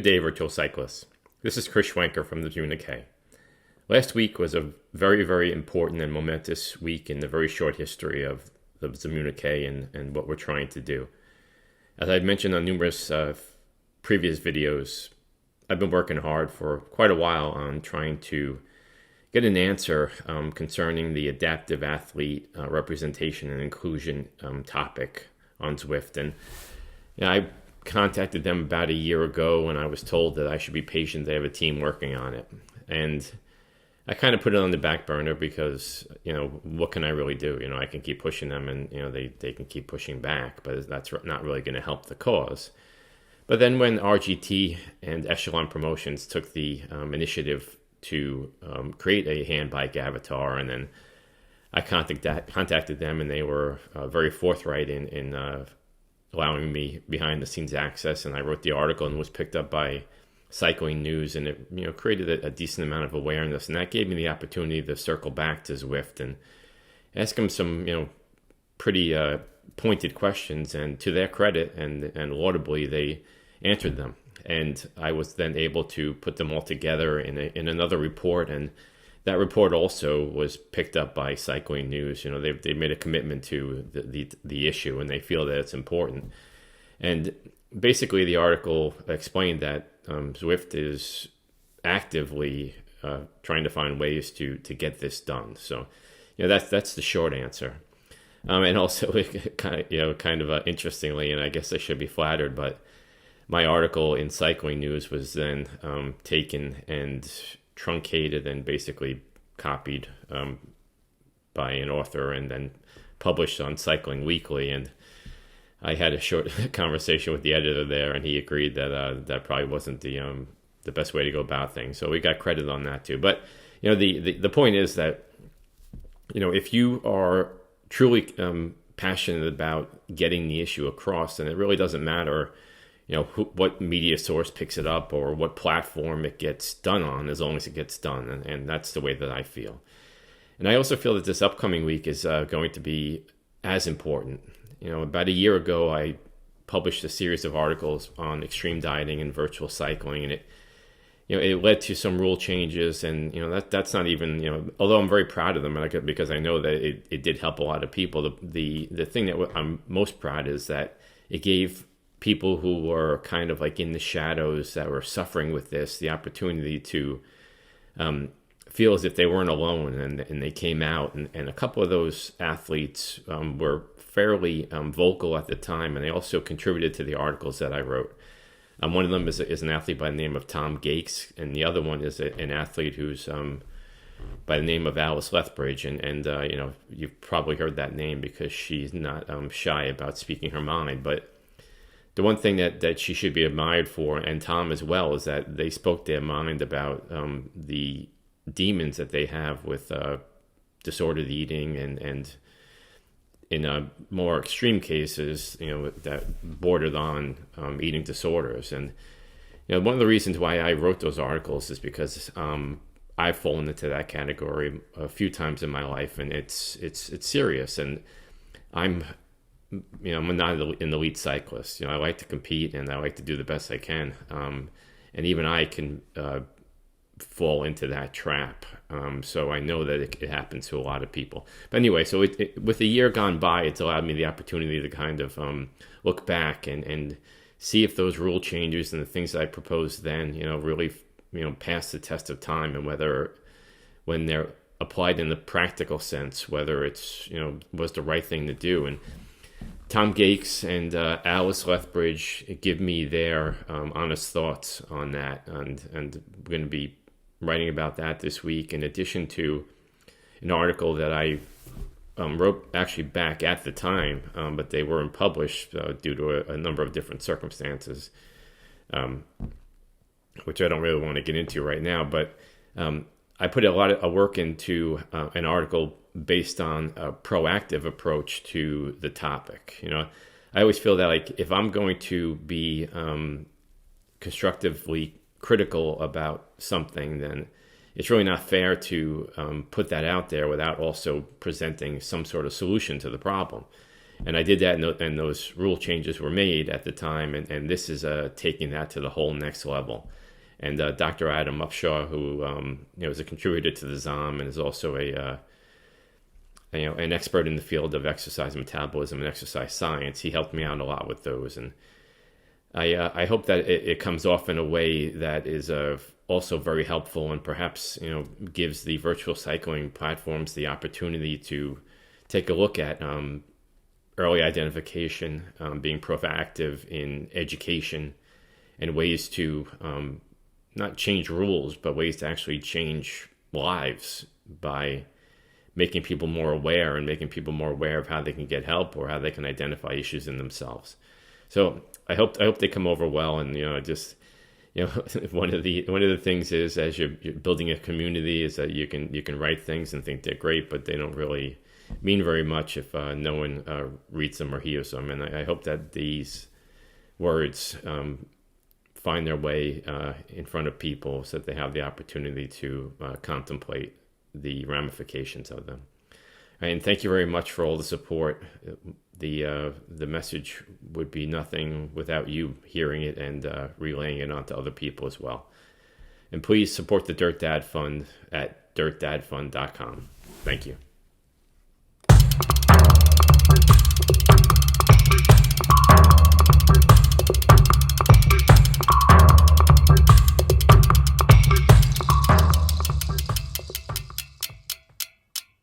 day, virtual cyclists. This is Chris Schwenker from the ZOMbeez. Last week was a very, very important and momentous week in the very short history of the ZOMbeez and what we're trying to do. As I've mentioned on numerous previous videos, I've been working hard for quite a while on trying to get an answer concerning the adaptive athlete representation and inclusion topic on Zwift. And I contacted them about a year ago when I was told that I should be patient. They have a team working on it. And I kind of put it on the back burner because, what can I really do? I can keep pushing them and, they can keep pushing back, but that's not really going to help the cause. But then when RGT and Echelon Promotions took the initiative to create a handbike avatar, and then I contacted them, and they were very forthright in allowing me behind the scenes access, and I wrote the article and was picked up by Cycling News, and it created a decent amount of awareness, and that gave me the opportunity to circle back to Zwift and ask them some pretty pointed questions, and to their credit and laudably they answered them, and I was then able to put them all together in another report, and that report also was picked up by Cycling News. They made a commitment to the issue, and they feel that it's important. And basically, the article explained that Zwift is actively trying to find ways to get this done. So, that's the short answer. And also, kind of interestingly, and I guess I should be flattered, but my article in Cycling News was then taken and truncated and basically copied by an author and then published on Cycling Weekly. And I had a short conversation with the editor there, and he agreed that that probably wasn't the best way to go about things. So we got credit on that too. But the point is that if you are truly passionate about getting the issue across, then it really doesn't matter what media source picks it up or what platform it gets done on, as long as it gets done. And that's the way that I feel. And I also feel that this upcoming week is going to be as important. About a year ago, I published a series of articles on extreme dieting and virtual cycling, and it led to some rule changes. And that's not even although I'm very proud of them, because I know that it did help a lot of people. The thing that I'm most proud is that it gave people who were kind of like in the shadows that were suffering with this the opportunity to feel as if they weren't alone, and they came out, and a couple of those athletes were fairly vocal at the time, and they also contributed to the articles that I wrote. One of them is an athlete by the name of Tom Gates, and the other one is an athlete who's by the name of Alice Lethbridge, and you've probably heard that name because she's not shy about speaking her mind. But the one thing that she should be admired for, and Tom as well, is that they spoke their mind about the demons that they have with disordered eating, and in more extreme cases, that bordered on eating disorders. And one of the reasons why I wrote those articles is because I've fallen into that category a few times in my life, and it's serious. And I'm not an elite cyclist. I like to compete, and I like to do the best I can. And even I can fall into that trap. So I know that it happens to a lot of people. But anyway, so with a year gone by, it's allowed me the opportunity to kind of look back and see if those rule changes and the things that I proposed then, really, pass the test of time, and whether when they're applied in the practical sense, whether it's, was the right thing to do. And Tom Gates and Alice Lethbridge give me their honest thoughts on that, and we're going to be writing about that this week, in addition to an article that I wrote actually back at the time, but they weren't published due to a number of different circumstances, which I don't really want to get into right now. But I put a lot of work into an article based on a proactive approach to the topic. I always feel that, like, if I'm going to be constructively critical about something, then it's really not fair to put that out there without also presenting some sort of solution to the problem. And I did that, and those rule changes were made at the time, and this is taking that to the whole next level. And Dr. Adam Upshaw, who is a contributor to the Zom and is also an expert in the field of exercise metabolism and exercise science, he helped me out a lot with those. And I hope that it comes off in a way that is also very helpful, and perhaps gives the virtual cycling platforms the opportunity to take a look at early identification, being proactive in education, and ways to not change rules, but ways to actually change lives by making people more aware, and making people more aware of how they can get help or how they can identify issues in themselves. So I hope they come over well. And one of the things is, as you're building a community, is that you can write things and think they're great, but they don't really mean very much if no one reads them or hears them. And I hope that these words find their way in front of people, so that they have the opportunity to contemplate the ramifications of them. And thank you very much for all the support. The message would be nothing without you hearing it and relaying it on to other people as well. And please support the Dirt Dad Fund at dirtdadfund.com. Thank you.